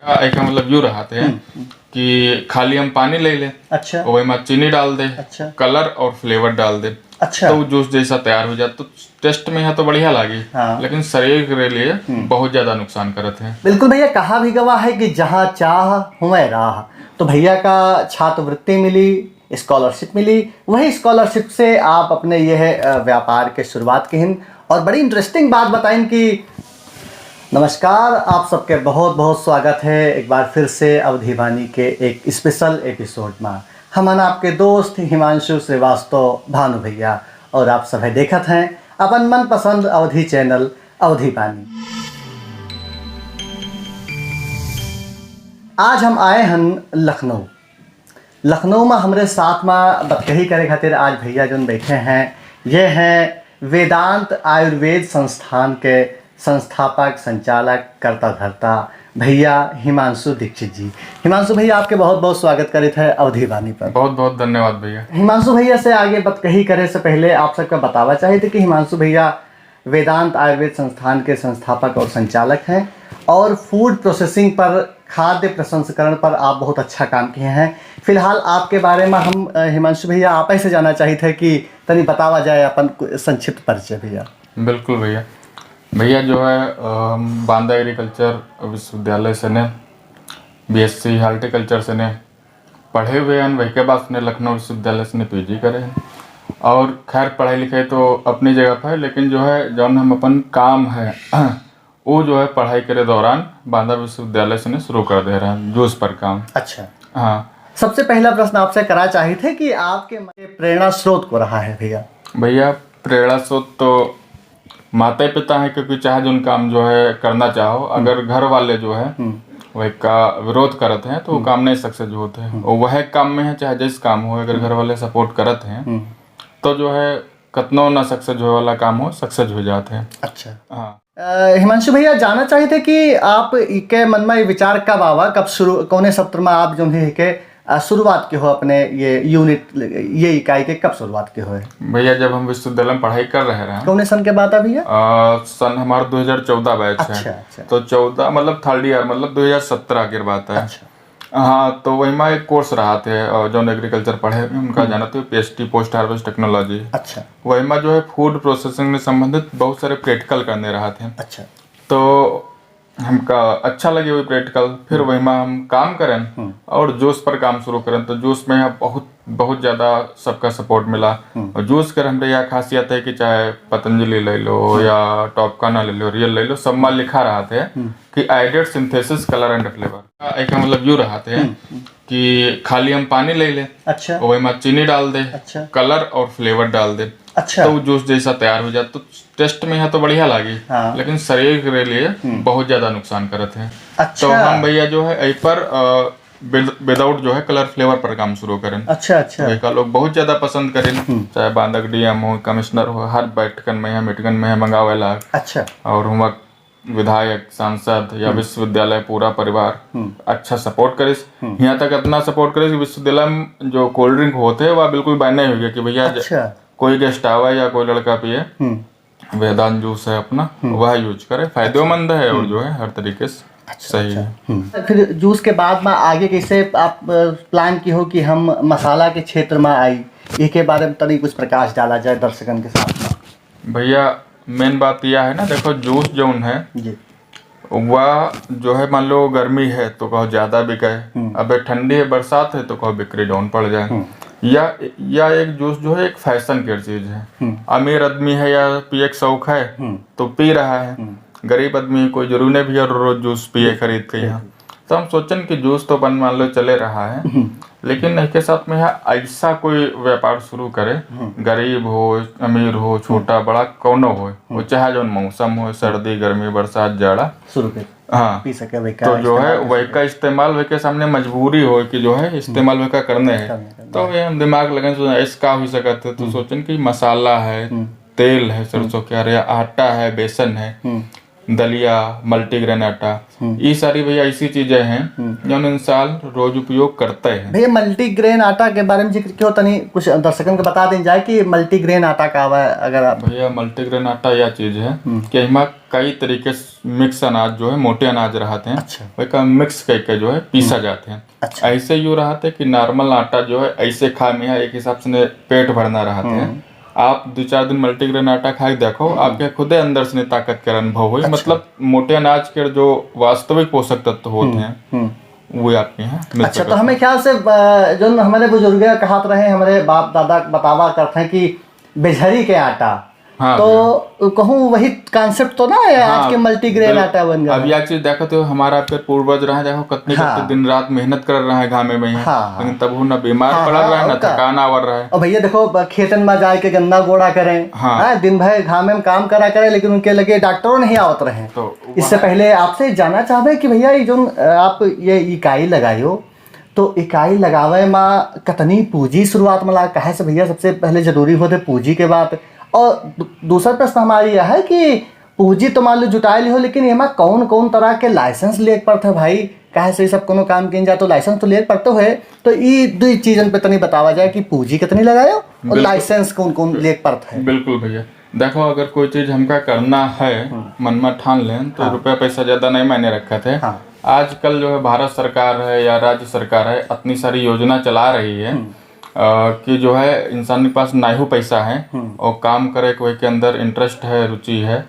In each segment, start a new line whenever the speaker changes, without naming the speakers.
एक मतलब यूँ रहते हैं कि खाली हम पानी ले लें,
अच्छा
वही में चीनी डाल दे,
अच्छा
कलर और फ्लेवर डाल दे,
अच्छा।
तो जूस जैसा तैयार हो जाए। तो टेस्ट में है तो बढ़िया लगी,
हाँ।
लेकिन शरीर के लिए बहुत ज्यादा नुकसान करते हैं।
बिल्कुल भैया, कहा भी गवा है कि जहाँ चाह हुए राह। तो भैया का छात्रवृत्ति मिली, स्कॉलरशिप मिली, वही स्कॉलरशिप से आप अपने यह व्यापार के शुरुआत की हैं। और बड़ी इंटरेस्टिंग बात बताएं कि नमस्कार, आप सबके बहुत बहुत स्वागत है एक बार फिर से अवधी वाणी के एक स्पेशल एपिसोड में। हम आपके दोस्त हिमांशु श्रीवास्तव भानु भैया, और आप सभी देखत हैं अपन मनपसंद अवधी चैनल अवधी वाणी। आज हम आए हैं लखनऊ में हमारे साथ में बतकही करे खातिर आज भैया जो बैठे हैं, ये हैं वेदांत आयुर्वेद संस्थान के संस्थापक, संचालक, कर्ता धर्ता भैया हिमांशु दीक्षित जी। हिमांशु भैया, आपके बहुत बहुत स्वागत करित है अवधी वाणी पर।
बहुत बहुत धन्यवाद भैया।
हिमांशु भैया से आगे बतकही करे से पहले आप सबका बतावा चाहिए थे कि हिमांशु भैया वेदांत आयुर्वेद संस्थान के संस्थापक और संचालक हैं, और फूड प्रोसेसिंग पर, खाद्य प्रसंस्करण पर आप बहुत अच्छा काम किए हैं। फिलहाल आपके बारे में हम हिमांशु भैया आप ही से जानना चाहिए थे कि तनी बतावा जाए अपन संक्षिप्त परिचय भैया।
बिल्कुल भैया जो है बांदा एग्रीकल्चर विश्वविद्यालय से ने बीएससी हॉर्टिकल्चर से ने पढ़े हुए हैं। वही के बाद ने लखनऊ विश्वविद्यालय से ने पीजी करे हैं। और खैर पढ़ाई लिखाई तो अपनी जगह पर है, लेकिन जो है जौन हम अपन काम है वो जो है पढ़ाई के दौरान बांदा विश्वविद्यालय से ने शुरू कर दे रहे हैं, जूस पर काम।
अच्छा,
हाँ।
सबसे पहला प्रश्न आपसे करा चाहिए थे कि आपके प्रेरणा स्रोत को रहा है
भैया प्रेरणा स्रोत तो माता पिता है, क्योंकि चाहे जो काम जो है करना चाहो, अगर घर वाले जो है वह का विरोध करते हैं तो वो काम नहीं सक्सेस होते हैं। और वह काम में है चाहे जिस काम हो, अगर घर वाले सपोर्ट करते हैं तो जो है कतनो ना सक्सेस हो वाला काम हो, सक्सेस हो जाते हैं।
अच्छा।
हाँ।
हिमांशु भैया, जानना चाहिए थे कि आप के मन में विचार कब आवा, कब शुरू, कौने सत्र में आप जो है के शुरुआत के हो अपने ये यूनिट, ये इकाई के कब शुरुआत के हो?
भैया जब हम विश्वविद्यालय में पढ़ाई कर रहे हैं।
कौने सन के बात है भैया?
सन हमारा 2014 बैच है।
अच्छा।
तो 14 मतलब थर्ड ईयर, मतलब 2017 की बात है।
अच्छा।
हाँ, तो वही में एक कोर्स रहा थे जो एग्रीकल्चर पढ़े उनका जाना था पीएचडी पोस्ट हार्वेस्ट टेक्नोलॉजी।
अच्छा।
वही में जो है फूड प्रोसेसिंग में संबंधित बहुत सारे प्रैक्टिकल करने रहा थे।
अच्छा।
तो हमका अच्छा लगे वही प्रैक्टिकल, फिर वही में हम काम करें और जूस पर काम शुरू करें। तो जूस में बहुत ज़्यादा सबका सपोर्ट मिला। और जूस कर हमारे यहाँ खासियत है कि चाहे पतंजलि ले लो या टॉपकाना ले लो, रियल ले लो, सब में लिखा रहा थे कि aided synthesis colour and flavour. एक मतलब यूँ रहते हैं कि खाली हम पानी ले लें,
अच्छा,
वही में चीनी डाल दे,
अच्छा,
कलर और फ्लेवर डाल दे,
अच्छा,
तो जूस जैसा तैयार हो जाए। तो टेस्ट में है तो बढ़िया लगी,
हाँ।
लेकिन शरीर के लिए बहुत ज्यादा नुकसान करते हैं।
अच्छा।
तो हम भैया जो है यही पर विदाउट जो है कलर फ्लेवर पर काम शुरू करें।
अच्छा। अच्छा।
तो लोग बहुत ज्यादा पसंद करें, चाहे बांदा डीएम हो, कमिश्नर हो, हर बैठकन में है, मीटिंगन में है, मंगावेला।
अच्छा।
और हम विधायक, सांसद या विश्वविद्यालय पूरा परिवार अच्छा सपोर्ट करे। यहाँ तक इतना सपोर्ट करे कि विश्वविद्यालय में जो कोल्ड ड्रिंक होते हैं वह बिल्कुल बैन नहीं हो गया कि भैया कोई गेस्ट आवा या कोई लड़का पिए, वेदांत जूस है अपना वह यूज करे, फायदेमंद है और जो है हर तरीके से सही है।
फिर जूस के बाद में आगे कैसे आप प्लान की हो कि हम मसाला के क्षेत्र में आई, इसके बारे में तनी कुछ प्रकाश डाला जाए दर्शकन के साथ में?
भैया मेन बात यह है ना, देखो जूस जो है
जी,
वह जो है मान लो गर्मी है तो कहो ज्यादा बिके, अब ठंडी है बरसात है तो कहो बिक्री डाउन पड़ जाए। या एक जूस जो है एक फैशन की चीज है। अमीर आदमी है या पिए के शौक है तो पी रहा है, गरीब आदमी कोई जरूर नहीं भी रोज जूस पिए खरीद के यहाँ। तो हम सोचन कि जूस तो अपन मान लो चले रहा है, लेकिन इसके साथ में ऐसा कोई व्यापार शुरू करे, गरीब हो अमीर हो छोटा बड़ा कौनो हो, वो चाहे जो मौसम हो, सर्दी गर्मी बरसात जाड़ा शुरू करे, हाँ पी सके वही का, तो जो है वही का इस्तेमाल वही के सामने मजबूरी हो कि जो है इस्तेमाल वही का करने है। तो ये हम दिमाग लगे इसका हो सकते, तो सोचन कि मसाला है, तेल है सरसों का, आटा है, बेसन है, दलिया, मल्टीग्रेन आटा, ये सारी भैया ऐसी चीजें हैं जो इंसान रोज उपयोग करते हैं।
भैया मल्टीग्रेन आटा के बारे में जिक्र क्यों तनी कुछ दर्शकों को बता दें जाए कि मल्टीग्रेन आटा का हुआ है अगर आप।
भैया मल्टीग्रेन आटा यह चीज है कि इसमें कई तरीके से मिक्स अनाज जो है मोटे अनाज रहते हैं,
अच्छा।
वही का मिक्स करके जो है पीसा जाते हैं।
अच्छा।
ऐसे यूँ रहते कि नॉर्मल आटा जो है ऐसे खा में एक हिसाब से पेट भरना रहते हैं। आप 2-4 दिन मल्टीग्रेन आटा खा के देखो, आपके खुद अंदर से ताकत का अनुभव हुई। मतलब मोटे अनाज के जो वास्तविक पोषक तत्व होते हैं वो आपके यहाँ मिल
अच्छा।
सकते
तो हमें ख्याल से जो हमारे बुजुर्ग कहत रहे, हमारे बाप दादा बतावा करते हैं कि बेझरी के आटा,
हाँ,
तो कहूँ वही कॉन्सेप्ट तो ना है आज के मल्टीग्रेन आटा बन गया।
अब यह चीज देखो तो हमारा आपके पूर्वज रहे, देखो कितने दिन रात मेहनत कर रहे हैं घामे में, लेकिन तब वो न बीमार पड़ रहा है, न थकान आवर रहा है।
और भैया देखो खेतन में जाए के गन्ना गोड़ा करें, दिन भर घामे में काम करा करे, लेकिन उनके लगे डॉक्टरों नहीं आवत रहे। तो इससे पहले आपसे जानना चाहबे कि भैया ये जो आप ये इकाई लगायो, तो इकाई लगावे में कितनी पूंजी शुरुआत में लगा, कहे से भैया सबसे पहले जरूरी होते पूंजी के बात। और दूसरा प्रश्न हमारी यह है कि पूंजी तो मान लो जुटाए ली हो, लेकिन एमा कौन कौन तरह के लाइसेंस ले पड़ते भाई, कहे से सब कोनो काम किन जाए तो लाइसेंस तो ले पड़ते हुए। तो ये दो चीजन पे तनी बतावा जाए कि पूंजी कितनी लगायो और लाइसेंस कौन कौन ले पड़ते है।
बिल्कुल भैया, देखो अगर कोई चीज हमका करना है, मन में ठान लें तो रुपया पैसा ज्यादा नहीं मायने रखा थे। आजकल जो है भारत सरकार है या राज्य सरकार है, इतनी सारी योजना चला रही है कि जो है इंसान के पास ना ही पैसा है और काम करे कोई के अंदर इंटरेस्ट है, रुचि है,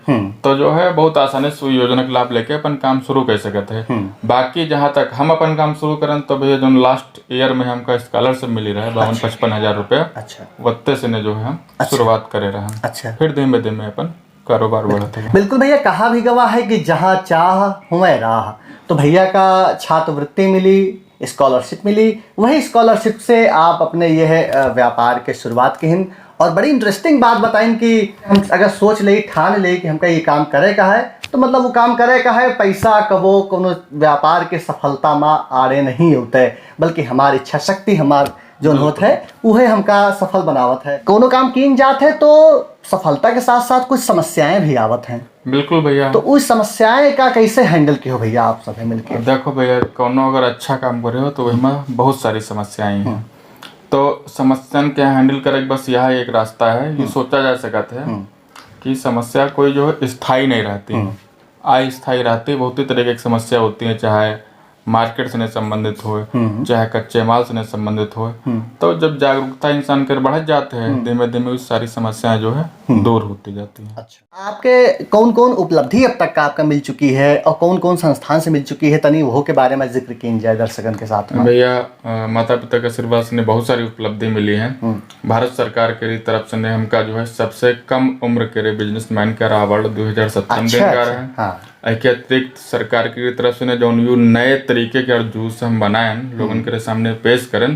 तो जो है बहुत आसानी से योजना का लाभ लेके अपन काम शुरू कर सकते हैं। बाकी जहाँ तक हम अपन काम शुरू करें तो भैया जो लास्ट ईयर में हमका स्कॉलरशिप मिली रहा है 52-55 हजार रुपया, वत्ते से ने जो है हम शुरुआत करे रहे।
अच्छा।
फिर धीमे धीमे अपन कारोबार बढ़ते हैं।
बिल्कुल भैया, कहा भी गवा है कि जहाँ चाह हुए राह। तो भैया का छात्रवृत्ति मिली, स्कॉलरशिप मिली, वही स्कॉलरशिप से आप अपने यह व्यापार के शुरुआत की हिन। और बड़ी इंटरेस्टिंग बात बताएं कि हम अगर सोच ले ठान ले कि हमका ये काम करे का है, तो मतलब वो काम करे का है, पैसा कबो कोनो व्यापार के सफलता में आड़े नहीं होते, बल्कि हमारी इच्छा शक्ति हमार जो होत है वह हमका सफल बनावत है। कोनो काम किन जात है तो सफलता के साथ साथ कुछ समस्याएं भी आवत हैं।
बिल्कुल भैया,
तो उस समस्याएं का कैसे हैंडल किया भैया आप सब मिलकर?
देखो भैया, कोनो अगर अच्छा काम करे हो तो वही बहुत सारी समस्याएं हैं। तो समस्या के हैंडल करे बस यह एक रास्ता है, ये सोचा जा सकता है कि समस्या कोई जो है स्थायी नहीं रहती, अस्थायी रहती। बहुत ही तरीके की समस्या होती है, चाहे मार्केट से संबंधित हो, चाहे कच्चे माल से संबंधित हो। तो जब जागरूकता इंसान कर बढ़ जाते हैं, धीमे धीमे उस सारी समस्याएं जो है दूर होती जाती हैं।
अच्छा, आपके कौन कौन उपलब्धि अब तक का आपका मिल चुकी है और कौन कौन संस्थान से मिल चुकी है, तनी वो के बारे में जिक्र किया जाए दर्शकन के साथ में।
भैया माता पिता के आशीर्वाद से बहुत सारी उपलब्धि मिली है। भारत सरकार के तरफ से हमका जो है सबसे कम उम्र के बिजनेसमैन का अवार्ड 2017 दिन का है। के अतिरिक्त सरकार की तरफ से जो नए तरीके के जूस हम बनाए लोगन के सामने पेश करें,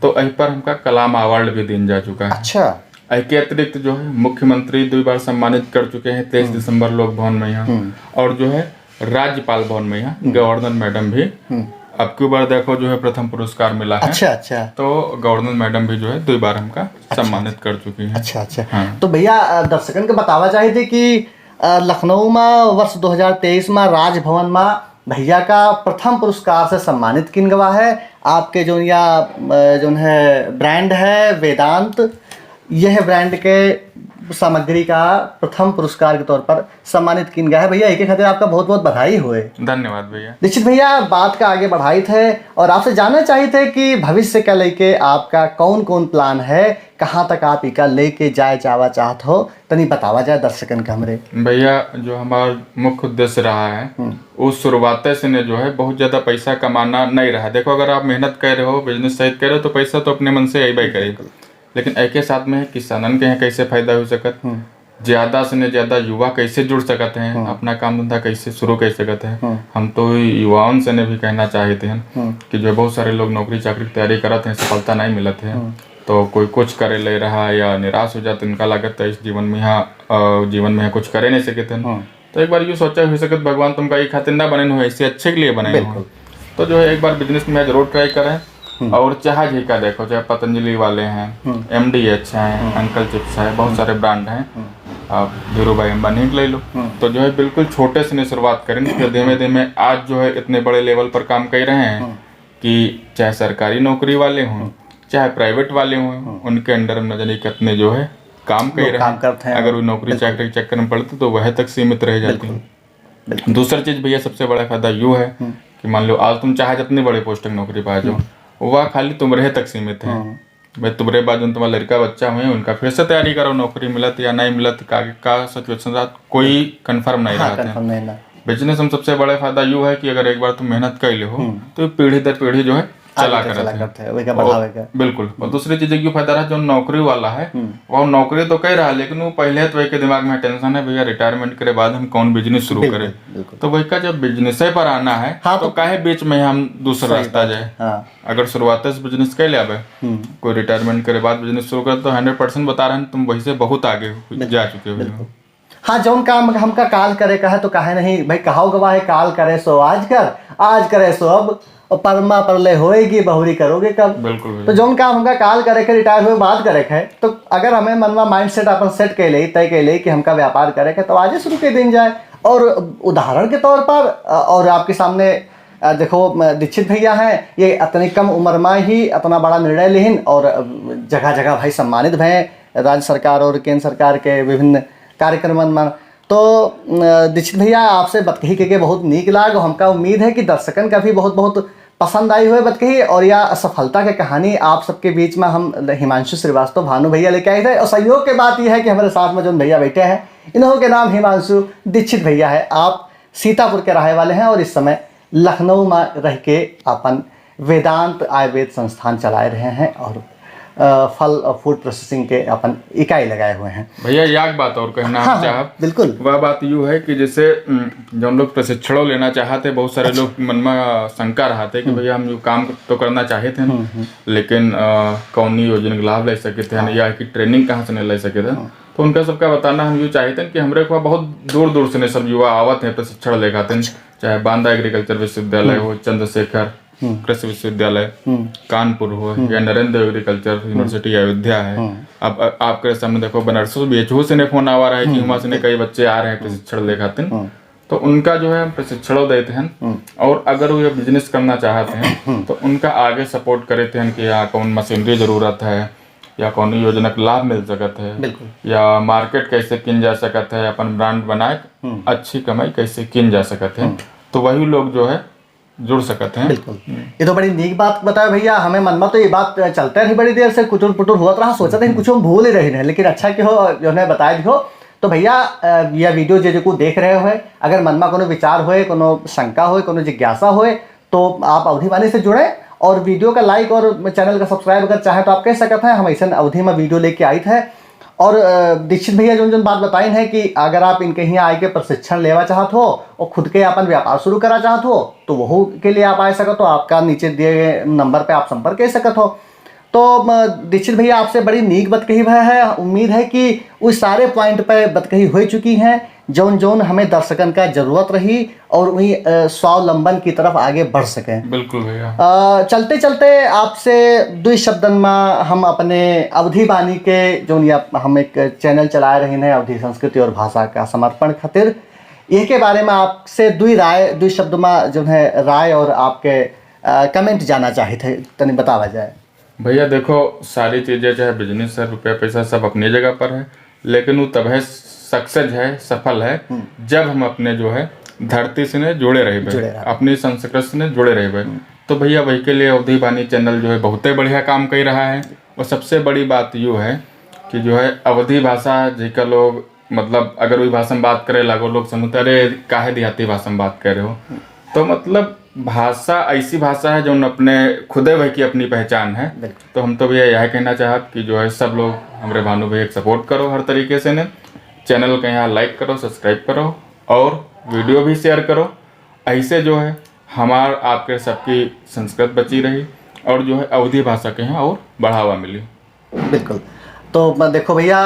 तो यही पर हमका कलाम अवार्ड भी दिन जा चुका है। अच्छा। के अतिरिक्त जो है मुख्यमंत्री 2 बार सम्मानित कर चुके हैं 23 दिसंबर लोक भवन में यहाँ, और जो है राज्यपाल भवन में यहाँ गवर्नर मैडम भी अब की बार देखो जो है प्रथम पुरस्कार मिला है। अच्छा अच्छा। तो गवर्नर मैडम भी जो है 2 बार हमका सम्मानित कर चुकी है।
अच्छा अच्छा। तो भैया दर्शकन को बतावा चाहिए थे कि लखनऊ में वर्ष 2023 में राजभवन में भैया का प्रथम पुरस्कार से सम्मानित किन गवा है। आपके जो है ब्रांड है वेदांत, यह ब्रांड के सामग्री का प्रथम पुरस्कार के तौर पर सम्मानित किन गया है। भैया एक खातिर आपका बहुत बहुत बधाई हुए।
धन्यवाद भैया।
दीक्षित भैया, बात का आगे बढ़ाई थे और आपसे जानना चाहिए थे कि भविष्य का लेके आपका कौन कौन प्लान है, कहाँ तक आप इका लेके जावा चाहत हो, तनी बतावा जाए दर्शकन के हमरे।
भैया जो हमारा मुख्य उद्देश्य रहा है उस शुरुआत से ने जो है बहुत ज्यादा पैसा कमाना नहीं रहा। देखो अगर आप मेहनत कर रहे हो, बिजनेस सहित कर रहे हो, तो पैसा तो अपने मन से अबे करेगा, लेकिन एक के साथ में किसानन के यहाँ कैसे फायदा हो सकत, ज्यादा से ज्यादा युवा कैसे जुड़ सकते हैं, अपना काम धंधा कैसे शुरू कर सकते हैं। हम तो युवाओं से ने भी कहना चाहते हैं कि जो बहुत सारे लोग नौकरी चाकरी की तैयारी करते हैं, सफलता नहीं मिलते हैं, तो कोई कुछ करे ले रहा है या निराश हो जाते, उनका लागत है इस जीवन में यहाँ कुछ करे नहीं सकते हैं। तो एक बार यूँ सोचा हो सकत भगवान तुमका ये खातिर ना बने हो, ऐसे अच्छे के लिए बने हो, तो जो है एक बार बिजनेस में जरूर ट्राई करें। और चाहे जी का देखो, चाहे पतंजलि वाले हैं, MDH हैं, अंकल चिप्स है, बहुत सारे ब्रांड हैं, आप धीरू भाई अंबानी ले लो, तो जो है बिल्कुल छोटे से नहीं शुरुआत करें, फिर धीमे धीमे आज जो है इतने बड़े लेवल पर काम कर रहे हैं कि चाहे सरकारी नौकरी वाले हों चाहे प्राइवेट वाले हों, उनके अंडर में न जाने कितने जो है काम कर रहे हैं। अगर वो नौकरी चाकरी के चक्कर में पड़ते तो वह तक सीमित रह जाती है। दूसरी चीज भैया सबसे बड़ा फायदा यूँ है कि मान लो आज तुम चाहे जितनी बड़ी पोस्ट की नौकरी पा जाओ, वह खाली तुम्हारे तक सीमित है। भाई तुम्हारे बाद जो तुम्हारा लड़का बच्चा हुए उनका फिर से तैयारी करो, नौकरी मिलत या नहीं मिलत का सिचुएशन कोई कंफर्म नहीं रहता है। बिजनेस में सबसे बड़ा फायदा यूँ है कि अगर एक बार तुम मेहनत कर ले हो तो पीढ़ी दर पीढ़ी जो है चला करते हैं। बिल्कुल। और दूसरी चीज क्यों फायदा रहा, जो नौकरी वाला है वो नौकरी तो कर रहा है, लेकिन वो पहले तो वही के दिमाग में टेंशन है भैया रिटायरमेंट के बाद हम कौन बिजनेस शुरू करें। तो वही का जब बिजनेस पर आना है तो काहे बीच में हम दूसरा रास्ता जाए। अगर शुरुआत से बिजनेस कर लिया कोई रिटायरमेंट के बाद बिजनेस शुरू कर तो 100% बता रहे हैं तुम वही से बहुत आगे जा चुके हो।
हाँ, जौन काम हमका काल करे का है तो काहे नहीं भाई, कहाओ गवा है काल करे सो आज कर, आज करे सो अब, और परमा परले होएगी बहुरी करोगे कब।
बिल्कुल।
तो जौन काम हमका काल करे के रिटायर हुए बाद करे है, तो अगर हमें मनवा माइंड सेट अपन सेट कर ले तय कर ले कि हमका व्यापार करे है तो आज ही शुरू कर दिन जाए। और उदाहरण के तौर पर और आपके सामने देखो दीक्षित भैया हैं, ये इतनी कम उम्र में ही इतना बड़ा निर्णय लेहिन और जगह जगह भाई सम्मानित भय राज्य सरकार और केंद्र सरकार के विभिन्न कार्यक्रम में। तो दीक्षित भैया आपसे बतकही के बहुत नीक लाग, हमका उम्मीद है कि दर्शकन का भी बहुत बहुत पसंद आई हुई बतकही, और यह सफलता की कहानी आप सबके बीच में हम हिमांशु श्रीवास्तव भानु भैया लेके आए थे। और सहयोग की बात यह है कि हमारे साथ में जो भैया बैठे हैं इन्हों के नाम हिमांशु दीक्षित भैया है। आप सीतापुर के रहने वाले हैं और इस समय लखनऊ में रह के अपन वेदांत आयुर्वेद संस्थान चलाए रहे हैं और फल फूड प्रोसेसिंग के अपन इकाई लगाए हुए हैं।
भैया एक बात और कहना
हाँ,
चाह
बिल्कुल।
वह बात यूँ है कि जैसे जो लोग प्रशिक्षण लेना चाहते बहुत सारे लोग मन में शंका रहते कि भैया हम जो काम तो करना चाहते हैं लेकिन कौन योजना का लाभ ले सके थे या कि ट्रेनिंग कहाँ से नहीं ले सके थे। तो उनका सबका बताना हम यूँ चाहते हैं कि हमारे को बहुत दूर दूर से सब युवा आवत हैं प्रशिक्षण लेगाते हैं, चाहे बांदा एग्रीकल्चर विश्वविद्यालय हो, चंद्रशेखर कृषि विश्वविद्यालय कानपुर हो या नरेंद्र एग्रीकल्चर यूनिवर्सिटी अयोध्या है। अब आपके सामने देखो बनारस बीएचयू से फोन आ रहा है कि वहां से कई बच्चे आ रहे हैं प्रशिक्षण ले खाते हैं, तो उनका जो है प्रशिक्षण देते हैं। और अगर वो ये बिजनेस करना चाहते हैं तो उनका आगे सपोर्ट करते हैं कि यहाँ कौन मशीनरी जरूरत है या कौन योजना का लाभ मिल सकता है या मार्केट कैसे किन जा सकता है, अपन ब्रांड बनाए अच्छी कमाई कैसे किन जा सकते हैं, तो वही लोग जो है जुड़ सकते हैं।
बिल्कुल, ये तो बड़ी नीक बात बताया भैया। हमें मन में तो ये बात चलते रही बड़ी देर से, कुचुर पुटुर हुआ रहा, सोचा था कुछ हम भूल ही रहे हैं, लेकिन अच्छा कि हो जो है बताया दिखो। तो भैया यह वीडियो जो को देख रहे हो, अगर मन में कोनो विचार होए, कोनो शंका होए, कोनो जिज्ञासा होए तो आप अवधि वाणी से जुड़े और वीडियो का लाइक और चैनल का सब्सक्राइब अगर चाहे तो आप कह सकते हैं। हम ऐसे अवधि में वीडियो लेके आई थे। और दीक्षित भैया जो बात बताई है कि अगर आप इनके यहाँ आए के प्रशिक्षण लेवा चाहते हो और खुद के अपन व्यापार शुरू करा चाहते हो तो वो के लिए आप आ सकते हो, आपका नीचे दिए गए नंबर पे आप संपर्क कर सकते हो। तो दीक्षित भैया आपसे बड़ी नीक बात कही है, उम्मीद है कि उस सारे पॉइंट पे बात कही हो चुकी हैं जौन जौन हमें दर्शकन का जरूरत रही और वही स्वावलंबन की तरफ आगे बढ़ सके।
बिल्कुल भैया।
चलते चलते आपसे दो शब्दन में हम अपने अवधि वाणी के जो हम एक चैनल चला रहे हैं अवधि संस्कृति और भाषा का समर्पण खातिर, ये के बारे में आपसे दो शब्द में जो है राय और आपके कमेंट जाना चाहे थे, तनी बतावा जाए।
भैया देखो सारी चीज़ें चाहे बिजनेस है, रुपया पैसा सब अपनी जगह पर है, लेकिन वो तब है सक्सेस है, सफल है जब हम अपने जो है धरती से ने जुड़े रहे, अपनी संस्कृति से जुड़े रहे। तो भैया वही के लिए अवधि वाणी चैनल जो है बहुत बढ़िया काम कर रहा है। और सबसे बड़ी बात यूँ है कि जो है अवधि भाषा जिसका लोग मतलब अगर वही भाषा में बात करे लागो लोग समझते अरे काहे देहाती भाषा में बात कर रहे हो, तो मतलब भाषा ऐसी भाषा है जो अपने खुदे भाई की अपनी पहचान है। तो हम तो भैया यह कहना चाहत कि जो है सब लोग हमारे भानु भैया सपोर्ट करो हर तरीके से, ने चैनल के यहाँ लाइक करो, सब्सक्राइब करो और वीडियो भी शेयर करो। ऐसे जो है हमार आपके सबकी संस्कृत बची रही और जो है अवधि भाषा के यहाँ और बढ़ावा मिली।
बिल्कुल। तो देखो भैया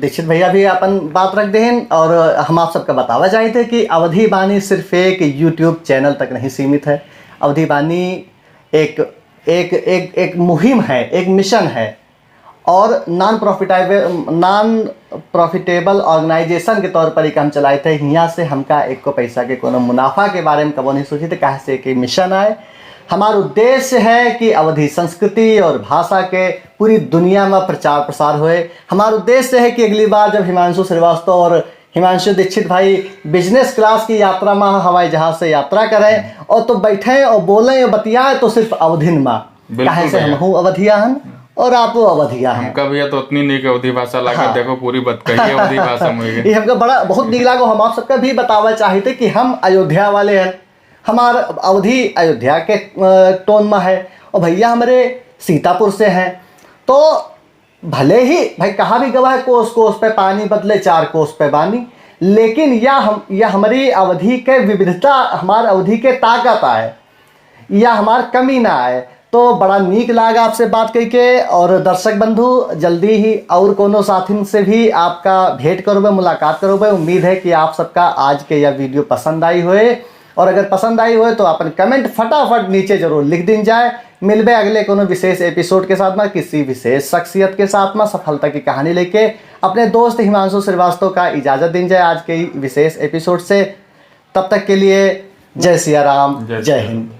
दीक्षित भैया भी अपन बात रख दें और हम आप सबका बतावा चाहते थे कि अवधि वाणी सिर्फ एक यूट्यूब चैनल तक नहीं सीमित है। अवधि वाणी एक एक एक एक मुहिम है, एक मिशन है और नॉन प्रॉफिटेबल ऑर्गेनाइजेशन के तौर पर एक हम चलाए थे। यहाँ से हमका एक को पैसा के कोनो मुनाफा के बारे में कबो नहीं सोची थे, कहे से कि मिशन आए। हमारा उद्देश्य है कि अवधी संस्कृति और भाषा के पूरी दुनिया में प्रचार प्रसार होए। हमारा उद्देश्य है कि अगली बार जब हिमांशु श्रीवास्तव और हिमांशु दीक्षित भाई बिजनेस क्लास की यात्रा में हवाई जहाज से यात्रा करें और तो बैठे और बोलें और बतियाएं तो सिर्फ अवधिन में, कहे से हम हूँ अवधिया हन और आप अवधिया हैं।
हमका भैया तो उतनी नहीं कि अवधी भाषा लगा। हाँ। देखो पूरी बात कही अवधी भाषा में
ये हमका बड़ा बहुत नीक लागो। हम आप सबका भी बतावा चाहते कि हम अयोध्या वाले हैं, हमारा अवधि अयोध्या के टोन में है और भैया हमारे सीतापुर से हैं। तो भले ही भाई कहा भी गवा है कोस कोस पे पानी बदले 4 कोस पे बानी, लेकिन यह हमारी अवधि के विविधता, हमारे अवधि के ताकत आए या हमार कमी ना आए। तो बड़ा नीक लागा आपसे बात करके। और दर्शक बंधु जल्दी ही और कोनो साथी से भी आपका भेंट करोगे, मुलाकात करोगे। उम्मीद है कि आप सबका आज के यह वीडियो पसंद आई होए, और अगर पसंद आई हो तो अपन कमेंट फटाफट नीचे जरूर लिख दिन जाए। मिलबे अगले कोनो विशेष एपिसोड के साथ में, किसी विशेष शख्सियत के साथ में सफलता की कहानी लेके। अपने दोस्त हिमांशु श्रीवास्तव का इजाज़त दिन जाए आज के विशेष एपिसोड से। तब तक के लिए जय सिया राम, जय हिंद।